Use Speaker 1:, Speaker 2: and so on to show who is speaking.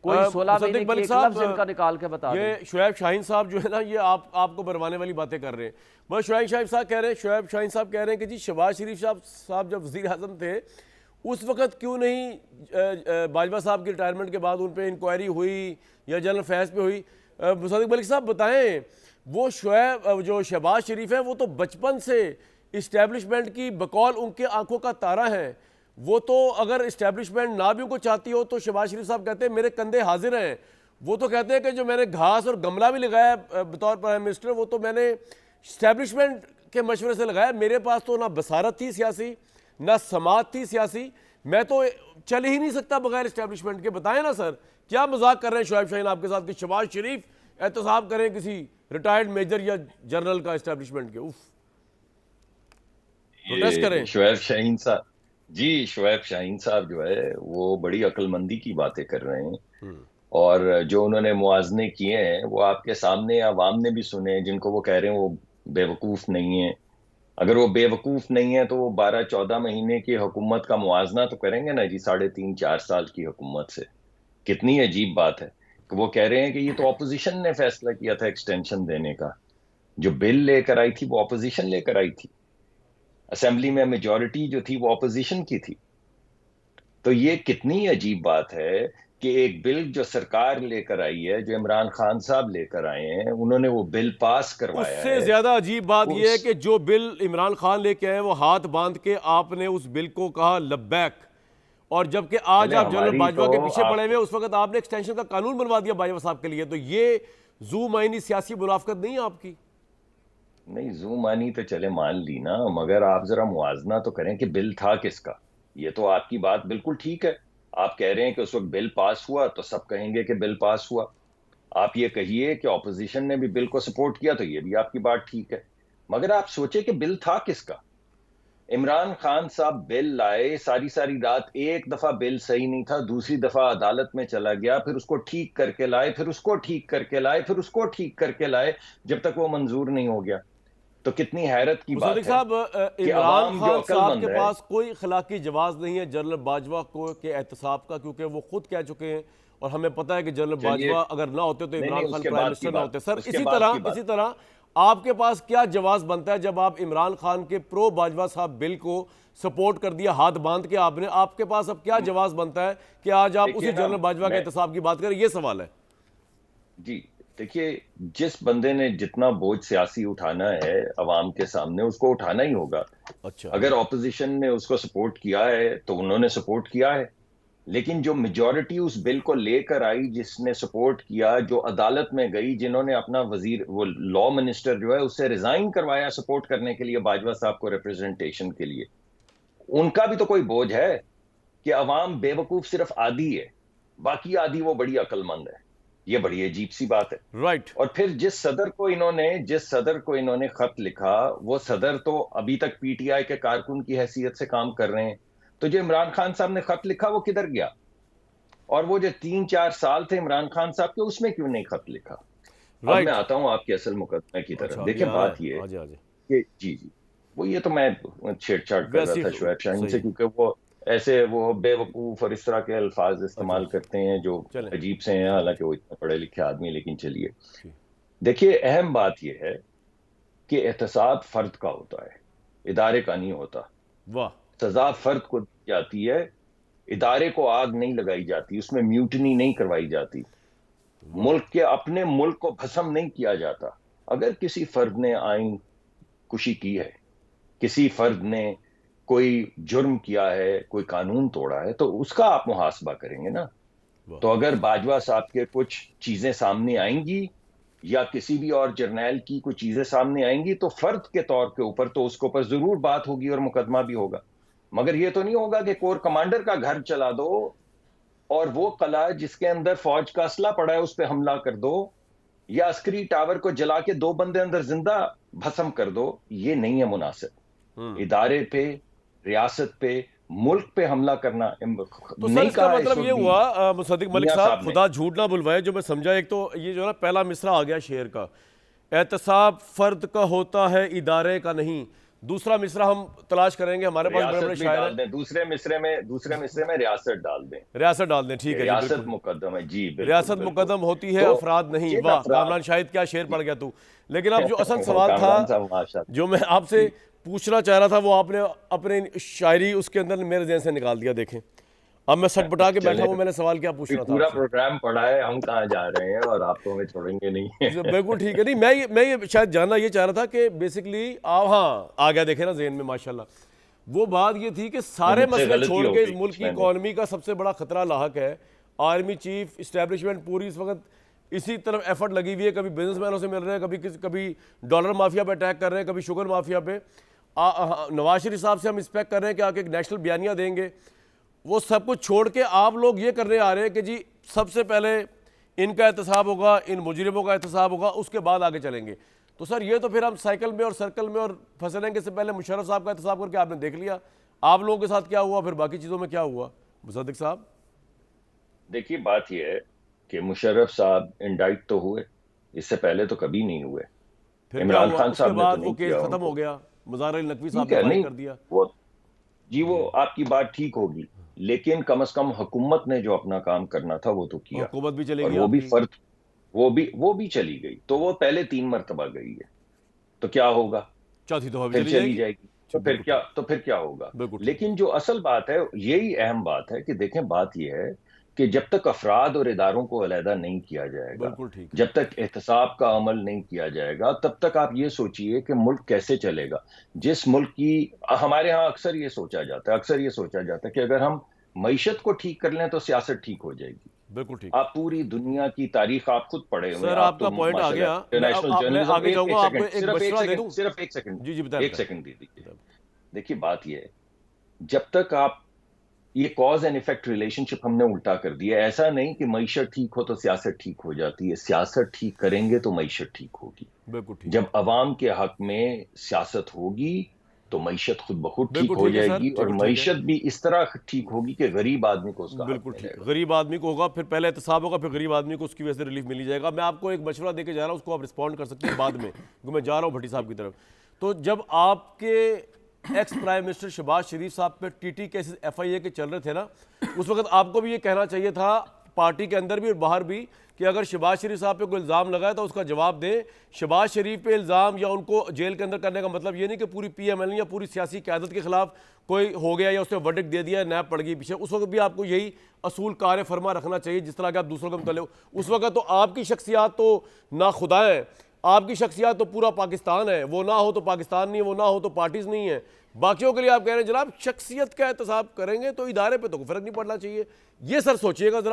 Speaker 1: कोई 16 महीने
Speaker 2: मुसद्दिक
Speaker 1: की
Speaker 2: मलिक
Speaker 1: एक
Speaker 2: साहब,
Speaker 1: लफ्ज इनका निकाल के बता दें।
Speaker 2: ये शुएब शाहीन साहब जो है ना, ये आपको बरवाने वाली बातें कर रहे हैं। बस शुएब शाहीन साहब कह रहे हैं कि जी शहबाज शरीफ साहब जब वज़ीर आज़म थे उस वक़्त क्यों नहीं बाजवा साहब की रिटायरमेंट के बाद उन पर इंक्वायरी हुई या जनरल फैज़ पे हुई। मुसद्दिक मलिक साहब बताएं, वो जो शहबाज शरीफ है वो तो बचपन से इस्टेब्लिशमेंट की बकौल उनके आंखों का तारा है। वो तो अगर इस्टेब्लिशमेंट ना भी उनको चाहती हो तो शहबाज शरीफ साहब कहते हैं मेरे कंधे हाजिर हैं। वो तो कहते हैं कि जो मैंने घास और गमला भी लगाया बतौर प्राइम मिनिस्टर, वो तो मैंने इस्टेब्लिशमेंट के मशवरे से लगाया। मेरे पास तो ना बसारत थी सियासी, ना समात थी सियासी, मैं तो चल ही नहीं सकता बगैर इस्टेब्लिशमेंट के। बताएं ना सर, क्या मजाक कर रहे हैं शुएब शाहीन आपके साथ कि शहबाज शरीफ एहतसाब करें किसी रिटायर्ड मेजर या जनरल का इस्टेब्लिशमेंट के? उफ, प्रोटेस्ट
Speaker 3: ये
Speaker 2: करें।
Speaker 3: शुएब शाहीन साहब, जी शुएब शाहीन साहब जो है वो बड़ी अक्लमंदी की बातें कर रहे हैं। और जो उन्होंने मुआजने किए हैं वो आपके सामने आवाम ने भी सुने हैं, जिनको वो कह रहे हैं वो बेवकूफ नहीं है। अगर वो बेवकूफ नहीं है तो वो 12-14 महीने की हुकूमत का मुआजना तो करेंगे ना जी, 3.5-4 साल की हुकूमत से। कितनी अजीब बात है कि वो कह रहे हैं कि ये तो ऑपोजिशन ने फैसला किया था एक्सटेंशन देने का। जो बिल लेकर आई थी वो ऑपोजिशन लेकर आई थी, असेंबली में मेजॉरिटी जो थी वो ऑपोजिशन की थी। तो ये कितनी अजीब बात है कि एक बिल जो सरकार लेकर आई है, जो इमरान खान साहब लेकर आए हैं, उन्होंने वो बिल पास करवाया
Speaker 2: उससे
Speaker 3: है।
Speaker 2: ज्यादा अजीब बात यह है
Speaker 3: उस
Speaker 2: कि जो बिल इमरान खान लेके आए वो हाथ बांध के आपने उस बिल को कहा लब्बैक, और जबकि आज
Speaker 3: चले
Speaker 2: आप जनरल
Speaker 3: हमारी
Speaker 2: बाजवा
Speaker 3: तो
Speaker 2: के पीछे पड़े
Speaker 3: आप
Speaker 2: हुए, उस वक्त आपने एक्सटेंशन का कानून बनवा दिया बाजवा साहब के लिए। तो ये जू मायनी सियासी मुनाफकत नहीं है आपकी?
Speaker 3: नहीं, जू मानी तो चले मान ली ना, मगर आप जरा मुआजना तो करें कि बिल था किसका। ये तो आपकी बात बिल्कुल ठीक है, आप कह रहे हैं कि उस वक्त बिल पास हुआ तो सब कहेंगे कि बिल पास हुआ। आप ये कहिए कि ऑपोजिशन ने भी बिल को सपोर्ट किया तो ये भी आपकी बात ठीक है। मगर आप सोचे कि बिल था किसका। इमरान खान साहब बिल लाए, सारी सारी रात एक दफा बिल सही नहीं था, दूसरी दफा अदालत में चला गया, फिर उसको ठीक करके लाए, फिर उसको ठीक करके लाए, फिर उसको ठीक करके लाए, जब तक वो मंजूर नहीं हो गया। तो कितनी हैरत की
Speaker 2: मुसद्दिक
Speaker 3: बात है
Speaker 2: साहब,
Speaker 3: कि
Speaker 2: इमरान
Speaker 3: अवाम जो
Speaker 2: खान साहब के
Speaker 3: अक्लमंद है।
Speaker 2: पास कोई अखलाकी जवाब नहीं है जनरल बाजवा को के एहतसाब का, क्योंकि वो खुद कह चुके हैं और हमें पता है कि जनरल
Speaker 3: चलिए,
Speaker 2: बाजवा अगर ना होते तो
Speaker 3: नहीं
Speaker 2: इमरान
Speaker 3: नहीं,
Speaker 2: खान
Speaker 3: उसके
Speaker 2: प्राइम
Speaker 3: बाद की
Speaker 2: मिनिस्टर ना
Speaker 3: बात,
Speaker 2: होते। सर
Speaker 3: उसके बाद की
Speaker 2: इसी
Speaker 3: बात।
Speaker 2: तरह आपके पास क्या जवाब बनता है जब आप इमरान खान के प्रो बाजवा साहब बिल को सपोर्ट कर दिया हाथ बांध के आपने? आपके पास अब क्या जवाब बनता है कि आज आप
Speaker 3: देखिए
Speaker 2: उसी
Speaker 3: ना,
Speaker 2: जनरल बाजवा के
Speaker 3: मैं
Speaker 2: एहतसाब की बात करें? ये सवाल है
Speaker 3: जी, देखिए, जिस बंदे ने जितना बोझ सियासी उठाना है अवाम के सामने, उसको उठाना ही होगा।
Speaker 2: अच्छा।
Speaker 3: अगर ऑपोजिशन ने उसको सपोर्ट किया है तो उन्होंने सपोर्ट किया है, लेकिन जो मेजॉरिटी उस बिल को लेकर आई, जिसने सपोर्ट किया, जो अदालत में गई, जिन्होंने अपना वजीर वो लॉ मिनिस्टर जो है उससे रिजाइन करवाया सपोर्ट करने के लिए बाजवा साहब को रिप्रेजेंटेशन के लिए, उनका भी तो कोई बोझ है कि अवाम बेवकूफ सिर्फ आधी है, बाकी आधी वो बड़ी अक्लमंद है। ये बड़ी अजीब सी बात है।
Speaker 2: राइट।
Speaker 3: और फिर जिस सदर को इन्होंने खत लिखा, वो सदर तो अभी तक पीटीआई के कारकुन की हैसियत से काम कर रहे हैं। तो जो इमरान खान साहब ने खत लिखा वो किधर गया? और वो जो 3-4 साल थे इमरान खान साहब के, उसमें क्यों नहीं खत लिखा? अब मैं
Speaker 2: राइट।
Speaker 3: आता हूं आपके असल मुकदमे की तरफ।
Speaker 2: अच्छा, ये
Speaker 3: देखिए,
Speaker 2: आ रहा
Speaker 3: बात
Speaker 2: है,
Speaker 3: ये है
Speaker 2: आजे आजे
Speaker 3: कि जी जी, वो ये तो मैं छेड़छाड़ कर रहा
Speaker 2: वैसी
Speaker 3: था शुएब शाहीन
Speaker 2: सही
Speaker 3: से,
Speaker 2: है।
Speaker 3: क्योंकि वो ऐसे वो बेवकूफ और इस तरह के अल्फाज
Speaker 2: अच्छा,
Speaker 3: इस्तेमाल करते हैं जो
Speaker 2: चलें।
Speaker 3: अजीब से हैं, हालांकि वो इतने पढ़े लिखे आदमी। लेकिन चलिए,
Speaker 2: जी।
Speaker 3: देखिए, अहम बात यह है कि एहतसाब फर्द का होता है, इदारे का नहीं होता।
Speaker 2: वाह।
Speaker 3: सजा फर्द को दी जाती है, इदारे को आग नहीं लगाई जाती, उसमें म्यूटनी नहीं करवाई जाती,
Speaker 2: वाह।
Speaker 3: मुल्क के अपने मुल्क को भस्म नहीं किया जाता। अगर किसी फर्द ने आइन कुशी की है, किसी फर्द ने कोई जुर्म किया है, कोई कानून तोड़ा है, तो उसका आप मुहासबा करेंगे ना।
Speaker 2: वाह।
Speaker 3: तो अगर बाजवा साहब के कुछ चीजें सामने आएंगी या किसी भी और जर्नैल की कुछ चीजें सामने आएंगी, तो फर्द के तौर के ऊपर तो उसके ऊपर जरूर बात होगी और मुकदमा भी होगा। मगर ये तो नहीं होगा कि कोर कमांडर का घर चला दो और वो कला जिसके अंदर फौज का असला पड़ा है उस पर हमला कर दो, या अस्करी टावर को जला के 2 बंदे अंदर जिंदा भस्म कर दो। ये नहीं है मुनासिब। इदारे पे, रियासत पे, मुल्क पे हमला करना
Speaker 2: तो सर
Speaker 3: नहीं
Speaker 2: इसका
Speaker 3: कहा इस
Speaker 2: मतलब
Speaker 3: वक्त
Speaker 2: ये
Speaker 3: भी
Speaker 2: हुआ मुसद्दिक मलिक
Speaker 3: मियां
Speaker 2: साहब,
Speaker 3: साहब ने।
Speaker 2: खुदा झूठ ना बुलवाए, जो मैं समझा, एक तो ये जो है ना पहला मिसरा आ गया शेर का, एहतसाब फर्द का होता है इदारे का नहीं। दूसरा मिसरा हम तलाश करेंगे, हमारे पास बड़े बड़े
Speaker 3: रियासत भी
Speaker 2: शायर
Speaker 3: डाल
Speaker 2: हैं।
Speaker 3: दें, दूसरे मिसरे में रियासत डाल दें।
Speaker 2: रियासत डाल दें, ठीक है जी,
Speaker 3: रियासत
Speaker 2: बिल्कुल।
Speaker 3: मुकद्दम है, जी बिल्कुल
Speaker 2: रियासत
Speaker 3: बिल्कुल।
Speaker 2: मुकद्दम होती है,
Speaker 3: तो
Speaker 2: अफराद नहीं।
Speaker 3: जिन
Speaker 2: वाह
Speaker 3: अफराद
Speaker 2: कामरान शाहिद, क्या शेर पड़ गया तू। लेकिन अब जो असल सवाल था
Speaker 3: कामरान साहब माशाल्लाह।
Speaker 2: जो मैं आपसे
Speaker 3: जी
Speaker 2: पूछना चाह रहा था, वो आपने अपने शायरी उसके अंदर मेरे ज़हन से निकाल दिया। देखें, अब मैं सट पटा के बैठा
Speaker 3: चले,
Speaker 2: हूँ, मैंने सवाल क्या
Speaker 3: फिर
Speaker 2: पूछना था
Speaker 3: पूरा
Speaker 2: आपसे।
Speaker 3: प्रोग्राम पढ़ा है, हम कहाँ जा रहे हैं और आप तो हमें छोड़ेंगे नहीं।
Speaker 2: बिल्कुल ठीक है। नहीं, मैं ये शायद जानना ये चाह रहा था कि बेसिकली आप, हाँ आ गया देखे ना ज़हन में माशाल्लाह। वो बात ये थी कि
Speaker 3: ये
Speaker 2: सारे
Speaker 3: मुझसे
Speaker 2: मसले
Speaker 3: गलती
Speaker 2: छोड़
Speaker 3: हो
Speaker 2: के इस
Speaker 3: गई
Speaker 2: मुल्क
Speaker 3: कुछ
Speaker 2: की
Speaker 3: मैंने।
Speaker 2: इकॉनमी का सबसे बड़ा खतरा लाहक है। आर्मी चीफ इस्टेब्लिशमेंट पूरी इस वक्त इसी तरफ एफर्ट लगी हुई है। कभी बिजनेसमैनों से मिल रहे हैं, कभी डॉलर माफिया पे अटैक कर रहे हैं, कभी शुगर माफिया पे। नवाज शरीफ साहब से हम एक्सपेक्ट कर रहे हैं कि आके एक नेशनल बयानिया देंगे। वो सब कुछ छोड़ के आप लोग ये करने आ रहे हैं कि जी सबसे पहले इनका एहतसाब होगा, इन मुजरिमों का एहतसाब होगा, उसके बाद आगे चलेंगे। तो सर ये तो फिर हम साइकिल में और सर्कल में और फंसने के से पहले मुशर्रफ साहब का एहतसाब करके आपने देख लिया, आप लोगों के साथ क्या हुआ, फिर बाकी चीज़ों में क्या हुआ मुसद्दिक साहब।
Speaker 3: देखिए बात यह है कि मुशर्रफ साहब इंडाइट तो हुए, इससे पहले तो कभी नहीं हुए।
Speaker 2: फिर क्या
Speaker 3: इमरान
Speaker 2: हुआ
Speaker 3: खान
Speaker 2: उसके
Speaker 3: साहब ने तो
Speaker 2: बाद, वो
Speaker 3: नहीं
Speaker 2: केस
Speaker 3: किया
Speaker 2: खत्म हो
Speaker 3: उनको।
Speaker 2: गया, मज़ार अली नकवी साहब
Speaker 3: ठीक
Speaker 2: ने
Speaker 3: है,
Speaker 2: फारिग
Speaker 3: नहीं
Speaker 2: कर दिया।
Speaker 3: वो जी वो आपकी बात ठीक होगी, लेकिन कम से कम हुकूमत ने जो अपना काम करना था वो तो किया।
Speaker 2: हुकूमत भी
Speaker 3: और
Speaker 2: चलेगी
Speaker 3: वो भी
Speaker 2: आपकी।
Speaker 3: फर्क, वो भी चली गई, तो वो पहले 3 मरतबा गई है, तो क्या होगा,
Speaker 2: चौथी दफा भी
Speaker 3: फिर
Speaker 2: चली
Speaker 3: चली
Speaker 2: जाएगी।
Speaker 3: जाएगी, तो फिर
Speaker 2: बिल्कुल
Speaker 3: क्या,
Speaker 2: ठीक,
Speaker 3: होगा।
Speaker 2: बिल्कुल ठीक।
Speaker 3: लेकिन जो असल बात है, यही अहम बात है कि देखें, बात यह है कि जब तक अफराद और इदारों को अलहदा नहीं किया जाएगा,
Speaker 2: बिल्कुल ठीक।
Speaker 3: जब तक एहतसाब का अमल नहीं किया जाएगा, तब तक आप ये सोचिए कि मुल्क कैसे चलेगा। जिस मुल्क की, हमारे यहाँ अक्सर ये सोचा जाता है कि अगर हम मईशत को ठीक कर लें तो सियासत ठीक हो जाएगी।
Speaker 2: बिल्कुल ठीक।
Speaker 3: आप पूरी दुनिया की तारीख आप खुद पढ़े हुए हैं,
Speaker 2: सर
Speaker 3: आप तो
Speaker 2: आपका पॉइंट आ
Speaker 3: माशाल्लाह
Speaker 2: गया।
Speaker 3: इंटरनेशनल
Speaker 2: मैं
Speaker 3: जर्नलिज्म।
Speaker 2: आगे
Speaker 3: एक
Speaker 2: जाऊंगा,
Speaker 3: एक
Speaker 2: आपको
Speaker 3: सेकंड,
Speaker 2: एक मशवरा दे दूं।
Speaker 3: सिर्फ एक सेकंड,
Speaker 2: जी जी बताएं
Speaker 3: एक
Speaker 2: बताएं।
Speaker 3: सेकंड दे दीजिए। देखिए बात यह है, जब तक आप, ये कॉज एंड इफेक्ट रिलेशनशिप हमने उल्टा कर दिया। ऐसा नहीं कि मईशत ठीक हो तो सियासत ठीक हो जाती है, सियासत ठीक करेंगे तो मईशत ठीक होगी।
Speaker 2: बिल्कुल ठीक।
Speaker 3: जब अवाम के हक में सियासत होगी तो मईशत खुद ब खुद ठीक
Speaker 2: बिल्कुल
Speaker 3: हो
Speaker 2: ठीक है सर,
Speaker 3: जाएगी, और
Speaker 2: बिल्कुल ठीक है।
Speaker 3: मईशत भी इस तरह ठीक होगी कि गरीब आदमी को उसका हक
Speaker 2: बिल्कुल ठीक।
Speaker 3: मिलेगा।
Speaker 2: गरीब आदमी को होगा, फिर पहले एहतसाब होगा, फिर गरीब आदमी को उसकी वजह से रिलीफ मिल ही जाएगा। मैं आपको एक मशवरा देके जा रहा हूँ, उसको आप रिस्पॉन्ड कर सकते हैं बाद में, क्योंकि मैं जा रहा हूँ भट्टी साहब की तरफ। तो जब आपके एक्स प्राइम मिनिस्टर शहबाज शरीफ साहब पे टीटी केसेस FIA के चल रहे थे ना, उस वक्त आपको भी ये कहना चाहिए था, पार्टी के अंदर भी और बाहर भी, कि अगर शहबाज शरीफ साहब पे कोई इल्ज़ाम लगाए तो उसका जवाब दें। शहबाज शरीफ पे इल्ज़ाम या उनको जेल के अंदर करने का मतलब ये नहीं कि पूरी PML या पूरी सियासी क़यादत के खिलाफ कोई हो गया या उसने वर्डिक्ट दे दिया, नैब पड़ गई पीछे। उस वक्त भी आपको यही असूल कार फरमा रखना चाहिए, जिस तरह के आप दूसरों के मुतल्लिक़। उस वक्त तो आपकी शख्सियात तो ना खुदा है, आपकी शख्सियात तो पूरा पाकिस्तान है। वो ना हो तो पाकिस्तान नहीं है, वो ना हो तो पार्टीज नहीं है। बाकियों के लिए आप कह रहे हैं जनाब शख्सियत का एहतसाब करेंगे तो इदारे पे तो कोई फर्क नहीं पड़ना चाहिए। ये सर सोचिएगा जरा।